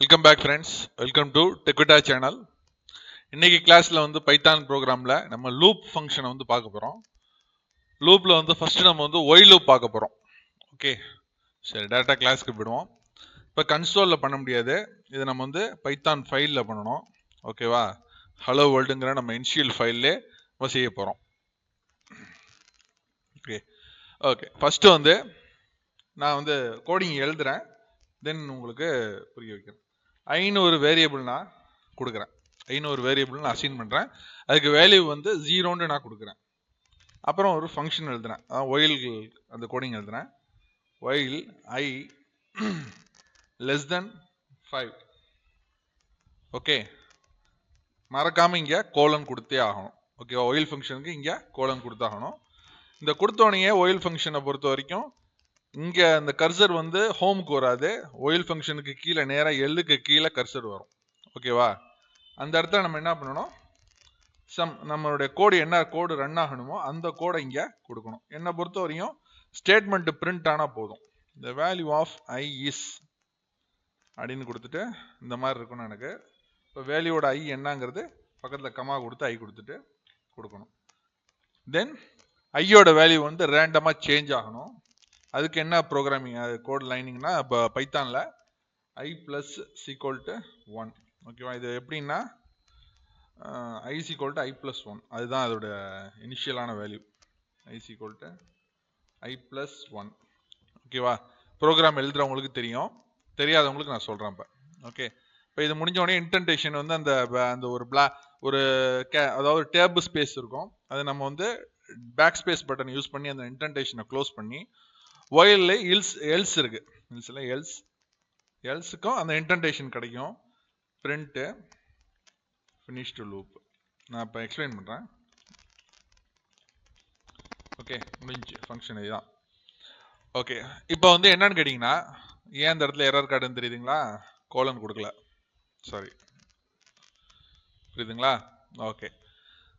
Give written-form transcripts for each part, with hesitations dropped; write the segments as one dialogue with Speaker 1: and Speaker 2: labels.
Speaker 1: Welcome back friends. Welcome to Techvitta channel. இன்னைக்கு கிளாஸ்ல வந்து பைத்தான் ப்ரோக்ராம்ல நம்ம லூப் ஃபங்க்ஷனை வந்து பார்க்க போறோம். லூப்ல வந்து ஃபர்ஸ்ட் நம்ம வந்து ஒய் லூப் பார்க்க போறோம். ஓகே, சரி, டேரக்டா கிளாஸ்க்கு போயிடுவோம். இப்போ கன்சோல்ல பண்ண முடியாது, இதை நம்ம வந்து பைத்தான் ஃபைலில் பண்ணணும். ஓகேவா? ஹலோ வேர்ல்டுங்கிற நம்ம இனிஷியல் ஃபைல்லே நம்ம செய்ய போறோம். ஓகே ஓகே ஃபர்ஸ்ட் வந்து நான் வந்து கோடிங் எழுதுறேன், தென் உங்களுக்கு புரிய வைக்கிறேன். 500 வேரியபிள் நான் கொடுக்குறேன். 500 வேரியபிள் நான் அசைன் பண்ணுறேன். அதுக்கு வேல்யூ வந்து 0ன்னு நான் கொடுக்குறேன். அப்புறம் ஒரு ஃபங்க்ஷன் எழுதுறேன், அதான் ஒயில் அந்த கோடிங் எழுதுறேன். While I less than 5. Okay, மறக்காம இங்கே கோலன் கொடுத்தே ஆகணும். ஓகேவா? ஒயில் ஃபங்க்ஷனுக்கு இங்கே கோலன் கொடுத்தாகணும். இந்த கொடுத்தோடனே ஒயில் ஃபங்க்ஷனை பொறுத்த வரைக்கும் இங்கே அந்த கர்சர் வந்து ஹோமுக்கு வராது, ஒயில் ஃபங்க்ஷனுக்கு கீழே நேராக எல்லுக்கு கீழே கர்சர் வரும். ஓகேவா? அந்த இடத்துல நம்ம என்ன பண்ணணும், நம்மளுடைய கோடு என்ன கோடு ரன் ஆகணுமோ அந்த கோடை இங்கே கொடுக்கணும். என்னை பொறுத்த வரையும் ஸ்டேட்மெண்ட் பிரிண்ட் ஆனால் போதும். இந்த வேல்யூ ஆஃப் ஐ இஸ் அப்படின்னு கொடுத்துட்டு இந்த மாதிரி இருக்கணும் எனக்கு. இப்போ வேல்யூவோட ஐ என்னங்கிறது பக்கத்தில் கமா கொடுத்து ஐ கொடுத்துட்டு கொடுக்கணும். தென் ஐயோட வேல்யூ வந்து ரேண்டமாக சேஞ்ச் ஆகணும். அதுக்கு என்ன ப்ரோக்ராமிங் கோட் லைனிங்னா, இப்போ பைத்தானில் ஐ ப்ளஸ் சீக்வல் டு 1. ஓகேவா? இது எப்படின்னா i is equal to i plus 1, அதுதான் அதோட இனிஷியலான value. i is equal to i plus 1. ஓகேவா? ப்ரோக்ராம் எழுதுறவங்களுக்கு தெரியும், தெரியாதவங்களுக்கு நான் சொல்கிறேன் இப்போ. ஓகே, இப்போ இது முடிஞ்ச உடனே இன்டென்டேஷன் வந்து அந்த ஒரு அதாவது டேப் ஸ்பேஸ் இருக்கும், அது நம்ம வந்து பேக் ஸ்பேஸ் பட்டன் யூஸ் பண்ணி அந்த இன்டென்டேஷனை க்ளோஸ் பண்ணி ஒயில்ல எல்ஸ் இருக்கு, எல்ஸுக்கும் அந்த இன்டென்டேஷன் கிடைக்கும். Print finish to loop. நான் இப்போ எக்ஸ்பிளைன் பண்ணுறேன். ஓகே, முடிஞ்சு ஃபங்க்ஷன் இதுதான். ஓகே, இப்போ வந்து என்னன்னு கேட்டிங்கன்னா, ஏன் இந்த இடத்துல எரர் கார்டுன்னு தெரியுதுங்களா? கோலன் கொடுக்கல, சாரி, புரியுதுங்களா? ஓகே,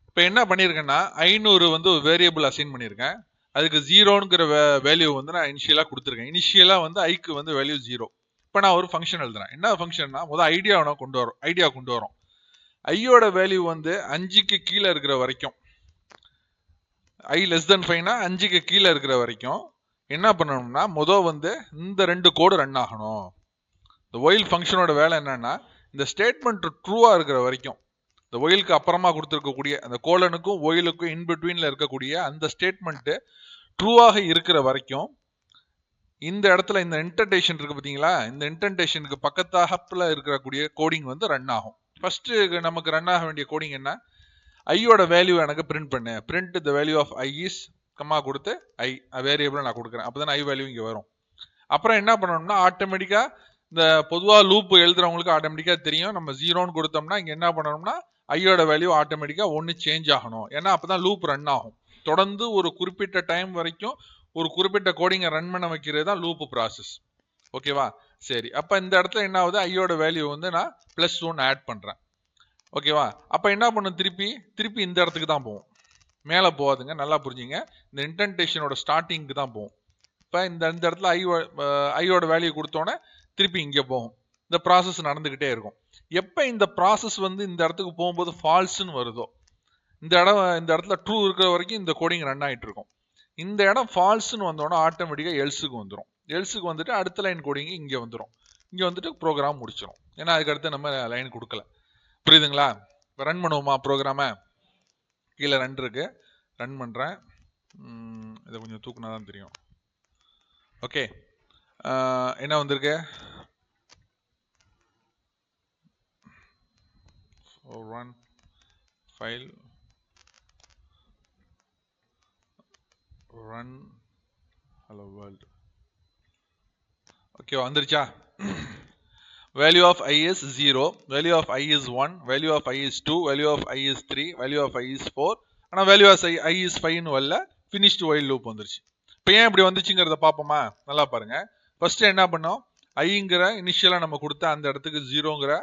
Speaker 1: இப்போ என்ன பண்ணியிருக்கேன்னா 500 வந்து ஒரு வேரியபிள் அசைன் பண்ணியிருக்கேன். அதுக்கு 0ங்கிற வேல்யூ வந்து நான் இனிஷியலாக கொடுத்துருக்கேன். இனிஷியலாக வந்து ஐக்கு வந்து வேல்யூ 0. இப்போ நான் ஒரு ஃபங்க்ஷன் எழுதுறேன். என்ன ஃபங்க்ஷன்னா, முதல் ஐடியா கொண்டு வரோம். ஐயோட வேல்யூ வந்து 5க்கு கீழே இருக்கிற வரைக்கும், ஐ லெஸ் தென் 5னா 5க்கு கீழே இருக்கிற வரைக்கும் என்ன பண்ணணும்னா, முதல் வந்து இந்த 2 கோடு ரன் ஆகணும். இந்த ஒயில் ஃபங்க்ஷனோட வேலை என்னன்னா, இந்த ஸ்டேட்மெண்ட் ட்ரூவா இருக்கிற வரைக்கும், இந்த ஒயிலுக்கு அப்புறமா கொடுத்துருக்கக்கூடிய அந்த கோலனுக்கும் ஒயிலுக்கும் இன்பிட்வீன்ல இருக்கக்கூடிய அந்த ஸ்டேட்மெண்ட் ட்ரூவாக இருக்கிற வரைக்கும் இந்த இடத்துல இந்த இன்டென்டேஷன் இருக்கு பார்த்தீங்களா, இந்த இன்டென்டேஷனுக்கு பக்கத்தாகல இருக்கக்கூடிய கோடிங் வந்து ரன் ஆகும். ஃபர்ஸ்ட் நமக்கு ரன் ஆக வேண்டிய கோடிங் என்ன, ஐயோட வேல்யூ எனக்கு பிரிண்ட் பண்ணு. Print the value of I is comma கொடுத்து ஐ வேரியபிள் நான் கொடுக்குறேன். அப்போ தானே ஐ வேல்யூ இங்கே வரும். அப்புறம் என்ன பண்ணணும்னா, ஆட்டோமேட்டிக்காக இந்த பொதுவாக லூப் எழுதுறவங்களுக்கு ஆட்டோமேட்டிக்காக தெரியும், நம்ம 0ன்னு கொடுத்தோம்னா இங்கே என்ன பண்ணணும்னா ஐயோட வேல்யூ ஆட்டோமேட்டிக்காக 1 சேஞ்ச் ஆகணும். ஏன்னா அப்போ தான் லூப் ரன் ஆகும். தொடர்ந்து ஒரு குறிப்பிட்ட டைம் வரைக்கும் ஒரு குறிப்பிட்ட கோடிங்கை ரன் பண்ண வைக்கிறது தான் லூப் ப்ராசஸ். ஓகேவா? சரி, அப்போ இந்த இடத்துல என்ன ஆகுது, ஐயோட வேல்யூ வந்து நான் +1 ஆட் பண்ணுறேன். ஓகேவா? அப்போ என்ன பண்ணும், திருப்பி இந்த இடத்துக்கு தான் போகும், மேலே போகாதுங்க. நல்லா புரிஞ்சுங்க, இந்த இன்டென்டேஷனோட ஸ்டார்டிங்க்கு தான் போகும். இப்போ இந்த இடத்துல ஐயோட வேல்யூ கொடுத்தோன்னே திருப்பி இங்கே போகும். இந்த ப்ராசஸ் நடந்துக்கிட்டே இருக்கும். எப்போ இந்த ப்ராசஸ் வந்து இந்த இடத்துக்கு போகும்போது ஃபால்ஸ்ன்னு வருதோ, இந்த இடத்துல ட்ரூ இருக்கிற வரைக்கும் இந்த கோடிங் ரன் ஆகிட்டு இருக்கும். இந்த இடம் ஃபால்ஸ்ன்னு வந்தோன்னா ஆட்டோமேட்டிக்காக எல்ஸுக்கு வந்துடும். எல்ஸுக்கு வந்துட்டு அடுத்த லைன் கோடிங் இங்கே வந்துடும். இங்கே வந்துட்டு ப்ரோக்ராம் முடிச்சிடும். ஏன்னா அதுக்கடுத்து நம்ம லைன் கொடுக்கல. புரியுதுங்களா? இப்போ ரன் பண்ணுவோமா ப்ரோக்ராமை? கீழே 2 இருக்கு, ரன் பண்ணுறேன். இதை கொஞ்சம் தூக்குனா தான் தெரியும். ஓகே, என்ன வந்திருக்கு, run file run hello world. Okay, வந்துருச்சா? value of I is 0, value of I is 1, value of I is 2, value of I is 3, value of I is 4. ஆனால் value of I is 5ன்னு வரல, finished while loop வந்துருச்சு. இப்போ ஏன் இப்படி வந்துச்சுங்கிறத பார்ப்போமா? நல்லா பாருங்க. ஃபர்ஸ்ட் என்ன பண்ணோம், ஐங்கிற இனிஷியலாக நம்ம கொடுத்த அந்த இடத்துக்கு 0ங்கிற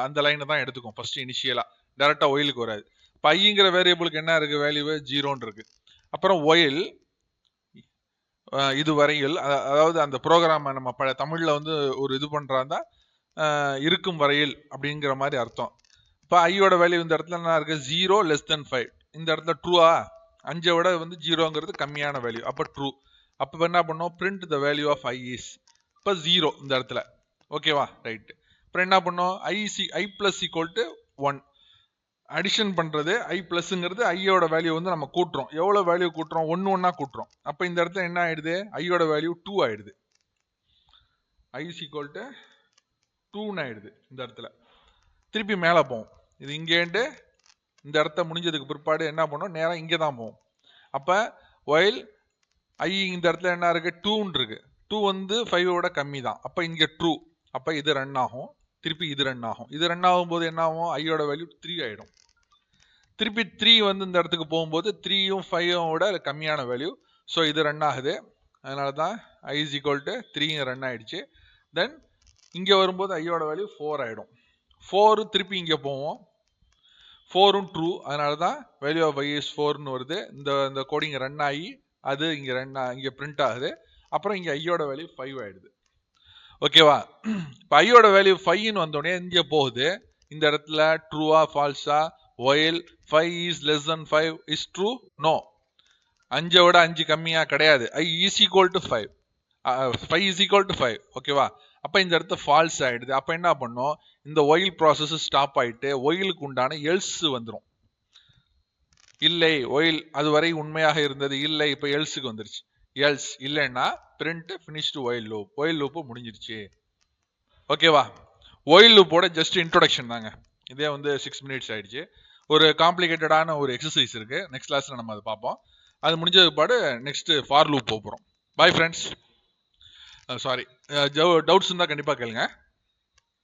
Speaker 1: அந்த லைனை தான் எடுத்துக்கும். ஃபர்ஸ்ட் இனிஷியலாக டேரெக்டாக ஒயிலுக்கு வராது. இப்போ ஐங்கிற வேரியபிளுக்கு என்ன இருக்குது, வேல்யூ 0ன்னு இருக்கு. அப்புறம் ஒயில் இது வரையில், அதாவது அந்த ப்ரோக்ராமை நம்ம தமிழில் வந்து ஒரு இது பண்ணுறாந்தா இருக்கும் வரையில் அப்படிங்கிற மாதிரி அர்த்தம். இப்போ ஐயோட வேல்யூ இந்த இடத்துல என்ன இருக்கு 0 லெஸ் தென் 5. இந்த இடத்துல ட்ரூவா 5 விட வந்து 0ங்கிறது கம்மியான வேல்யூ, அப்போ ட்ரூ. அப்போ என்ன பண்ணோம் print the value of I is இப்போ 0 இந்த இடத்துல. ஓகேவா ரைட். அப்புறம் என்ன பண்ணோம் i plus equal to 1 addition பண்றது. ஐ பிளஸ்ங்கிறது ஐயோட வேல்யூ வந்து நம்ம கூட்டுறோம். எவ்வளவு வேல்யூ கூட்டுறோம் 1 1 கூட்டுறோம். அப்போ இந்த இடத்துல என்ன ஆயிடுது ஐயோட வேல்யூ 2 ஆயிடுது. ஐ இஸ் ஈக்குவல் டு 2 ஆயிடுது இந்த இடத்துல. திருப்பி மேலே போவோம். இது இங்கேண்டு இந்த இடத்த முடிஞ்சதுக்கு பிற்பாடு என்ன பண்ணோம் நேரம் இங்கே தான் போவோம். அப்போ ஒயில் ஐ இந்த இடத்துல என்ன இருக்கு 2 இருக்கு. 2 வந்து 5 கம்மி தான். அப்போ இங்கே ட்ரூ. அப்போ இது ரன் ஆகும். திருப்பி இது ரன் ஆகும். இது ரன் ஆகும்போது என்ன ஆகும் ஐயோட வேல்யூ 3 ஆயிடும். திருப்பி 3 வந்து இந்த இடத்துக்கு போகும்போது 3யும் 5 கம்மியான வேல்யூ. ஸோ இது ரன் ஆகுது. அதனால தான் ஐ இஸ் ஈக்குவல் டு 3 ரன் ஆயிடுச்சு. தென் இங்கே வரும்போது ஐயோட வேல்யூ 4 ஆயிடும். 4 திருப்பி இங்கே போவோம். 4ம் ட்ரூ. அதனால தான் வேல்யூ ஆஃப் ஐ இஸ் 4ன்னு வருது. இந்த கோடிங் ரன் ஆகி அது இங்கே பிரிண்ட் ஆகுது. அப்புறம் இங்கே ஐயோட வேல்யூ 5 ஆயிடுது. ஓகேவா. இப்போ ஐயோட வேல்யூ 5ன்னு வந்தோடனே இங்கே போகுது. இந்த இடத்துல ட்ரூவா ஃபால்ஸா while 5 is less then 5 is true no. 5 விட 5 கம்மியா கிடையாது. I is equal to 5. 5 is equal to 5. ஓகேவா. அப்போ இந்த இடத்துல ஃபால்ஸ் ஆயிடுது. அப்போ என்ன பண்ணோம் இந்த ஒயில் ப்ராசஸ் ஸ்டாப் ஆயிட்டு ஒயிலுக்கு உண்டான எல்ஸ் வந்துடும். இல்லை ஒயில் அதுவரை உண்மையாக இருந்தது இல்லை, இப்போ எல்ஸுக்கு வந்துருச்சு. எல்ஸ் இல்லைன்னா print finished while loop. While loop முடிஞ்சிருச்சு. ஓகேவா. ஒயில் லூப்போட ஜஸ்ட் இன்ட்ரோடக்ஷன் தாங்க. இதே வந்து 6 மினிட்ஸ் ஆயிடுச்சு. ஒரு காம்ப்ளிகேட்டடான ஒரு எக்ஸசைஸ் இருக்கு. நெக்ஸ்ட் கிளாஸ்ல நம்ம அதை பார்ப்போம். அது முடிஞ்சது பாடு நெக்ஸ்ட் ஃபார் லூப் போகிறோம். Bye friends. சாரி, டவுட்ஸ் இருந்தால் கண்டிப்பாக கேளுங்க.